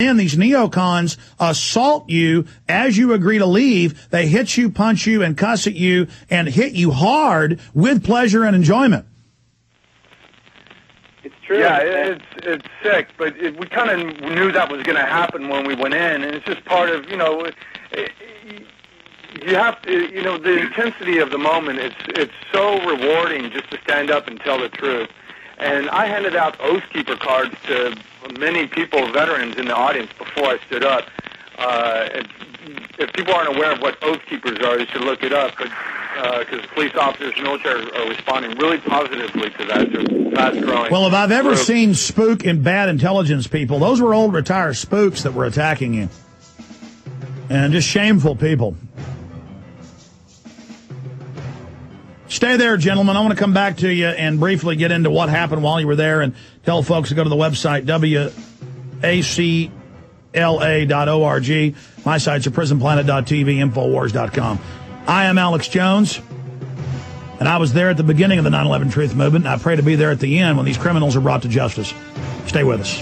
And these neocons assault you as you agree to leave. They hit you, punch you, and cuss at you, and hit you hard with pleasure and enjoyment. It's true. Yeah, it's sick, but we kind of knew that was going to happen when we went in, and it's just part of, you have to, the intensity of the moment, it's so rewarding just to stand up and tell the truth. And I handed out Oath Keeper cards to many people, veterans in the audience, before I stood up. If people aren't aware of what Oath Keepers are, they should look it up. Because police officers and military are responding really positively to that. They're fast-growing. Well, if I've ever seen spook and bad intelligence people, those were old retired spooks that were attacking you. And just shameful people. Stay there, gentlemen. I want to come back to you and briefly get into what happened while you were there and tell folks to go to the website, WACLA.org. My sites are prisonplanet.tv, Infowars.com. I am Alex Jones, and I was there at the beginning of the 9/11 Truth Movement, and I pray to be there at the end when these criminals are brought to justice. Stay with us.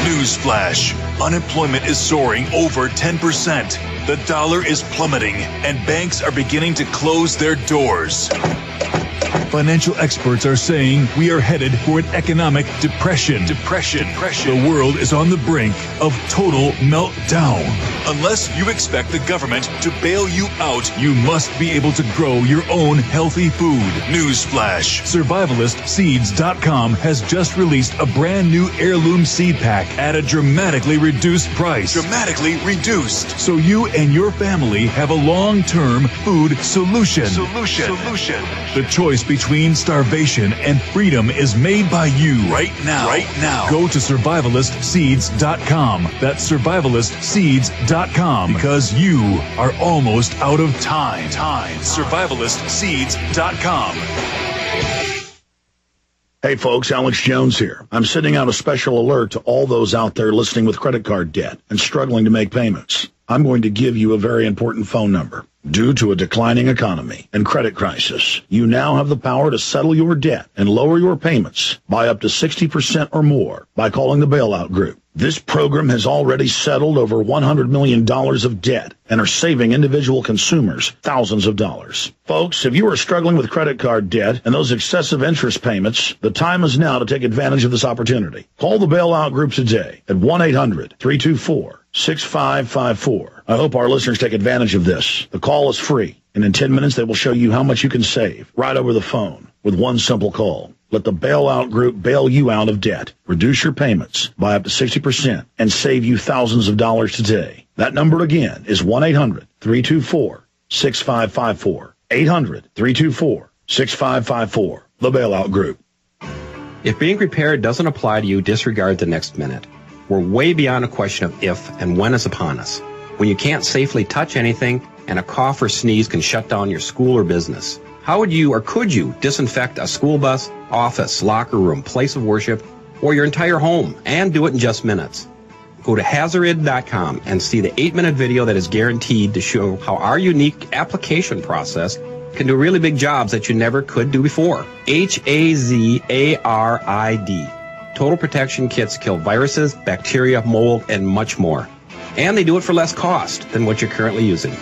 Newsflash. Unemployment is soaring over 10%. The dollar is plummeting, and banks are beginning to close their doors. Financial experts are saying we are headed for an economic depression. The world is on the brink of total meltdown. Unless you expect the government to bail you out, you must be able to grow your own healthy food. Newsflash. SurvivalistSeeds.com has just released a brand new heirloom seed pack at a dramatically reduced price. So you and your family have a long-term food solution. The choice between starvation and freedom is made by you right now. Go to survivalistseeds.com. That's survivalistseeds.com, because you are almost out of time. Survivalistseeds.com. Hey folks, Alex Jones here. I'm sending out a special alert to all those out there listening with credit card debt and struggling to make payments. I'm going to give you a very important phone number. Due to a declining economy and credit crisis, you now have the power to settle your debt and lower your payments by up to 60% or more by calling the Bailout Group. This program has already settled over $100 million of debt and are saving individual consumers thousands of dollars. Folks, if you are struggling with credit card debt and those excessive interest payments, the time is now to take advantage of this opportunity. Call the Bailout Group today at 1-800-324-6554. I hope our listeners take advantage of this. The call is free, and in 10 minutes they will show you how much you can save right over the phone with one simple call. Let the Bailout Group bail you out of debt, reduce your payments by up to 60%, and save you thousands of dollars today. That number again is 1-800-324-6554. 800-324-6554. The Bailout Group. If being prepared doesn't apply to you, disregard the next minute. We're way beyond a question of if and when is upon us. When you can't safely touch anything and a cough or sneeze can shut down your school or business. How would you or could you disinfect a school bus, office, locker room, place of worship, or your entire home, and do it in just minutes? Go to Hazarid.com and see the 8-minute video that is guaranteed to show how our unique application process can do really big jobs that you never could do before. Hazarid. Total protection kits kill viruses, bacteria, mold, and much more. And they do it for less cost than what you're currently using.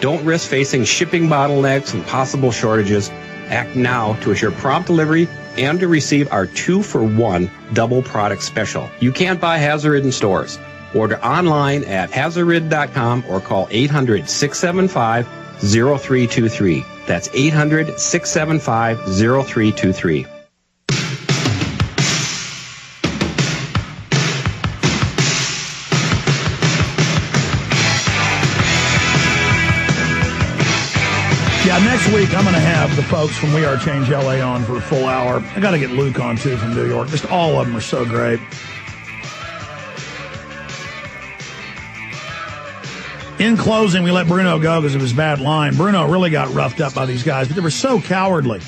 Don't risk facing shipping bottlenecks and possible shortages. Act now to assure prompt delivery and to receive our 2-for-1 double product special. You can't buy Hazarid in stores. Order online at Hazarid.com or call 800-675-0323. That's 800-675-0323. Yeah, next week I'm going to have the folks from We Are Change LA on for a full hour. I got to get Luke on too from New York. Just all of them are so great. In closing, we let Bruno go because of his bad line. Bruno really got roughed up by these guys, but they were so cowardly.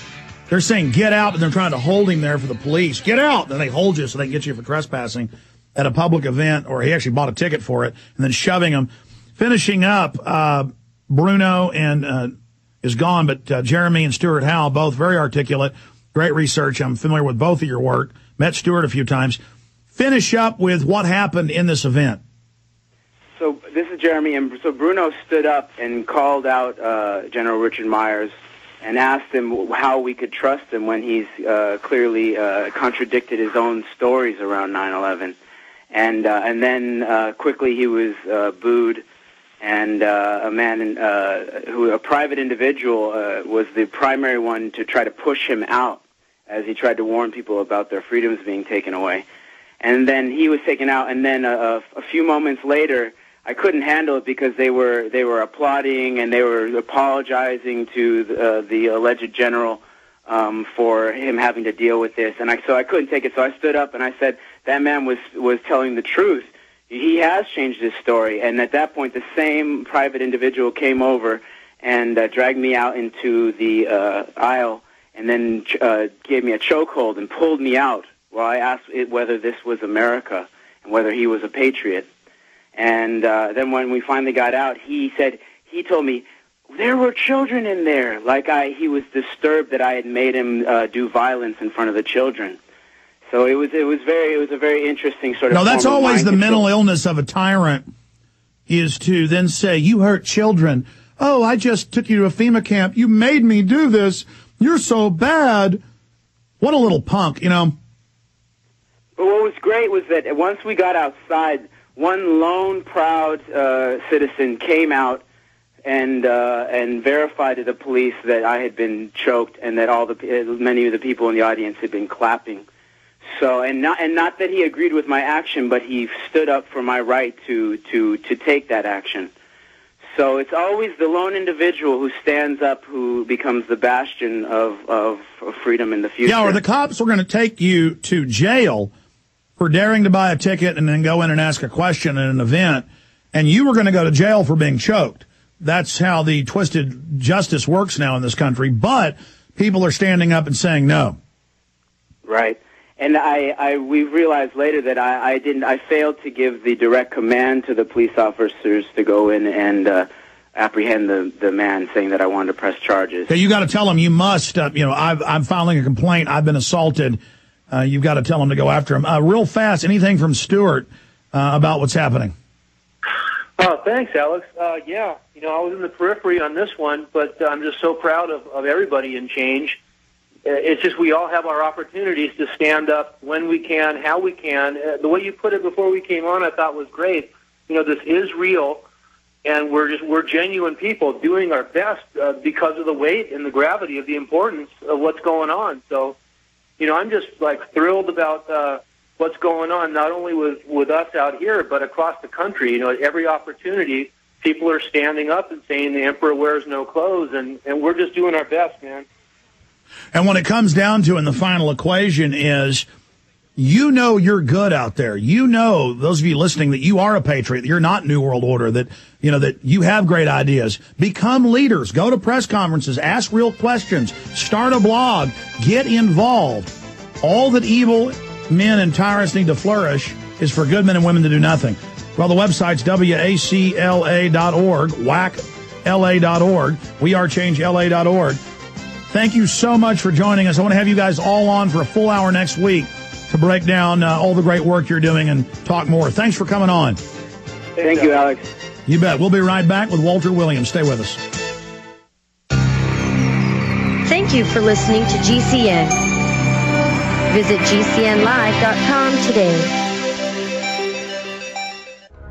They're saying, get out, but they're trying to hold him there for the police. Get out! Then they hold you so they can get you for trespassing at a public event, or he actually bought a ticket for it, and then shoving him. Finishing up, Bruno and is gone, but Jeremy and Stuart Howell, both very articulate, great research. I'm familiar with both of your work. met Stewart a few times. Finish up with what happened in this event. So this is Jeremy, and so Bruno stood up and called out General Richard Myers and asked him how we could trust him when he's clearly contradicted his own stories around 9/11. And then quickly he was booed, and a private individual was the primary one to try to push him out as he tried to warn people about their freedoms being taken away. And then he was taken out, and then a few moments later, I couldn't handle it because they were applauding and they were apologizing to the alleged general for him having to deal with this, and so I couldn't take it. So I stood up and I said that man was telling the truth. He has changed his story, and at that point, the same private individual came over and dragged me out into the aisle, and then gave me a chokehold and pulled me out while I asked whether this was America and whether he was a patriot. And then when we finally got out, he told me there were children in there. He was disturbed that I had made him do violence in front of the children. So it was a very interesting sort of. No, that's always the mental illness of a tyrant, is to then say, "You hurt children. Oh, I just took you to a FEMA camp. You made me do this. You're so bad." What a little punk, you know. But what was great was that once we got outside, one lone proud citizen came out and verified to the police that I had been choked and that many of the people in the audience had been clapping. So and not that he agreed with my action, but he stood up for my right to take that action. So it's always the lone individual who stands up who becomes the bastion of freedom in the future. Yeah, or the cops were going to take you to jail for daring to buy a ticket and then go in and ask a question at an event, and you were going to go to jail for being choked. That's how the twisted justice works now in this country, but people are standing up and saying no. Right. And we realized later that I failed to give the direct command to the police officers to go in and apprehend the man, saying that I wanted to press charges. Okay, you got to tell them you must. I'm filing a complaint. I've been assaulted. You've got to tell them to go after him. Real fast, anything from Stewart about what's happening? Thanks, Alex. Yeah, I was in the periphery on this one, but I'm just so proud of everybody in change. It's just we all have our opportunities to stand up when we can, how we can. The way you put it before we came on, I thought was great. This is real, and we're genuine people doing our best because of the weight and the gravity of the importance of what's going on. So, I'm just thrilled about what's going on, not only with us out here, but across the country. At every opportunity, people are standing up and saying the emperor wears no clothes, and we're just doing our best, man. And when it comes down to, in the final equation is, you're good out there. Those of you listening, that you are a patriot, that you're not New World Order, that you have great ideas. Become leaders. Go to press conferences. Ask real questions. Start a blog. Get involved. All that evil men and tyrants need to flourish is for good men and women to do nothing. Well, the website's WACLA.org, WACLA.org, WeAreChangeLA.org. Thank you so much for joining us. I want to have you guys all on for a full hour next week to break down all the great work you're doing and talk more. Thanks for coming on. Thank you, Alex. You bet. We'll be right back with Walter Williams. Stay with us. Thank you for listening to GCN. Visit GCNlive.com today.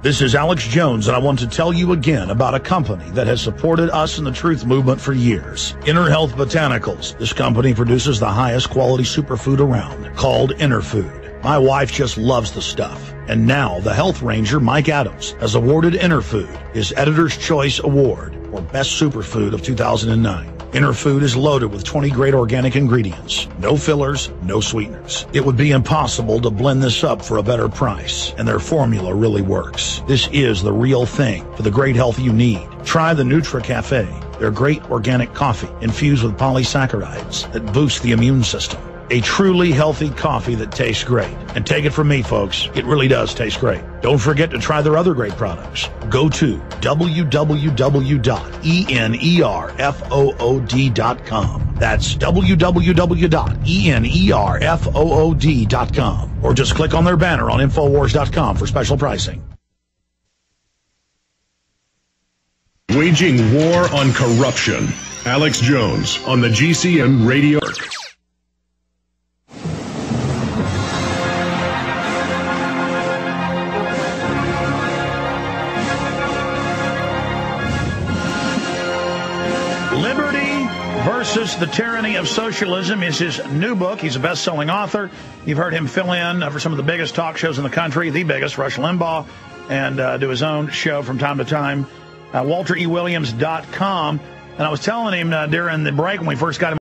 This is Alex Jones, and I want to tell you again about a company that has supported us in the truth movement for years. Inner Health Botanicals. This company produces the highest quality superfood around, called Inner Food. My wife just loves the stuff. And now the health ranger, Mike Adams, has awarded Inner Food his Editor's Choice Award for Best Superfood of 2009. Inner Food is loaded with 20 great organic ingredients. No fillers, no sweeteners. It would be impossible to blend this up for a better price, and their formula really works. This is the real thing for the great health you need. Try the Nutra Cafe, their great organic coffee infused with polysaccharides that boost the immune system. A truly healthy coffee that tastes great. And take it from me, folks, it really does taste great. Don't forget to try their other great products. Go to www.enerfood.com. That's www.enerfood.com. Or just click on their banner on Infowars.com for special pricing. Waging war on corruption. Alex Jones on the GCN Radio. Liberty versus the Tyranny of Socialism is his new book. He's a best-selling author. You've heard him fill in for some of the biggest talk shows in the country, the biggest, Rush Limbaugh, and do his own show from time to time. WalterEWilliams.com. And I was telling him during the break when we first got him